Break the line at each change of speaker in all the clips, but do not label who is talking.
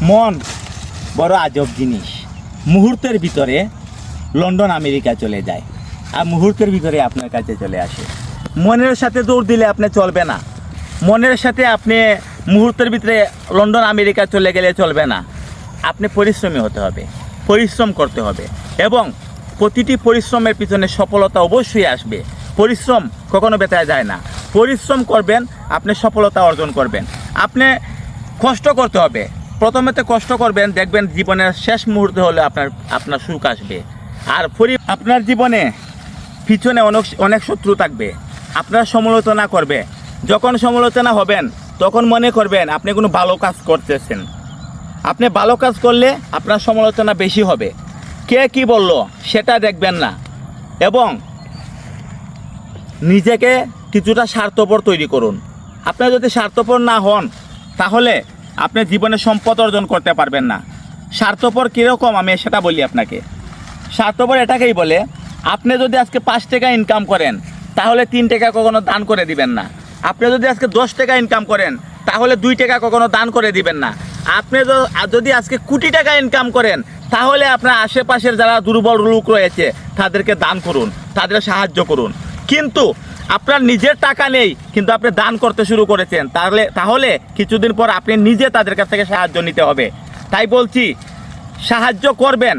মন বড় আজব জিনিস। মুহূর্তের ভিতরে লন্ডন আমেরিকা চলে যায় আর মুহূর্তের ভিতরে আপনার কাছে চলে আসে। মনের সাথে দৌড় দিলে আপনি চলবে না। মনের সাথে আপনি মুহূর্তের ভিতরে লন্ডন আমেরিকা চলে গেলে চলবে না। আপনি পরিশ্রমী হতে হবে, পরিশ্রম করতে হবে এবং প্রতিটি পরিশ্রমের পিছনে সফলতা অবশ্যই আসবে। পরিশ্রম কখনো বেতায় যায় না। পরিশ্রম করবেন, আপনি সফলতা অর্জন করবেন। আপনি কষ্ট করতে হবে, প্রথমেতে কষ্ট করবেন, দেখবেন জীবনের শেষ মুহূর্তে হলে আপনার সুখ আসবে। আর আপনার জীবনে পিছনে অনেক শত্রু থাকবে, আপনার সমালোচনা করবে। যখন সমালোচনা হবেন তখন মনে করবেন আপনি কোনো ভালো কাজ করতেছেন। আপনি ভালো কাজ করলে আপনার সমালোচনা বেশি হবে। কে কি বলল সেটা দেখবেন না এবং নিজেকে কিছুটা স্বার্থপর তৈরি করুন। আপনি যদি স্বার্থপর না হন তাহলে আপনি জীবনে সম্পদ অর্জন করতে পারবেন না। স্বার্থপর কীরকম আমি সেটা বলি আপনাকে। স্বার্থপর এটাকেই বলে, আপনি যদি আজকে 5 টাকা ইনকাম করেন তাহলে 3 টাকা কখনো দান করে দিবেন না। আপনি যদি আজকে 10 টাকা ইনকাম করেন তাহলে 2 টাকা কখনো দান করে দিবেন না। আপনি যদি আজকে কোটি টাকা ইনকাম করেন তাহলে আপনার আশেপাশের যারা দুর্বল লোক রয়েছে তাদেরকে দান করুন, তাদের সাহায্য করুন। কিন্তু আপনার নিজের টাকা নেই কিন্তু আপনি দান করতে শুরু করেছেন, তাহলে কিছুদিন পর আপনি নিজে তাদের কাছ থেকে সাহায্য নিতে হবে। তাই বলছি, সাহায্য করবেন,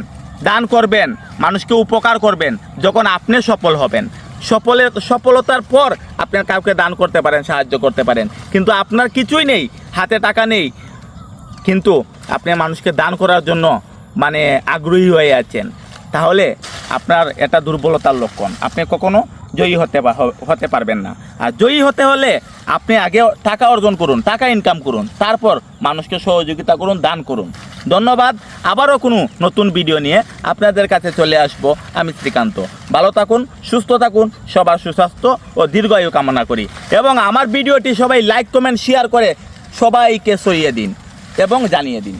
দান করবেন, মানুষকে উপকার করবেন যখন আপনি সফল হবেন। সফলতার পর আপনার কাউকে দান করতে পারেন, সাহায্য করতে পারেন। কিন্তু আপনার কিছুই নেই, হাতে টাকা নেই, কিন্তু আপনি মানুষকে দান করার জন্য আগ্রহী হয়ে আছেন, তাহলে আপনার এটা দুর্বলতার লক্ষণ। আপনি কখনো জয়ী হতে পারবেন না। আর জয়ী হতে হলে আপনি আগে টাকা অর্জন করুন, টাকা ইনকাম করুন, তারপর মানুষকে সহযোগিতা করুন, দান করুন। ধন্যবাদ। আবারও কোনো নতুন ভিডিও নিয়ে আপনাদের কাছে চলে আসব আমি শ্রীকান্ত। ভালো থাকুন, সুস্থ থাকুন, সবার সুস্বাস্থ্য ও দীর্ঘায়ু কামনা করি। এবং আমার ভিডিওটি সবাই লাইক, কমেন্ট, শেয়ার করে সবাইকে ছড়িয়ে দিন এবং জানিয়ে দিন।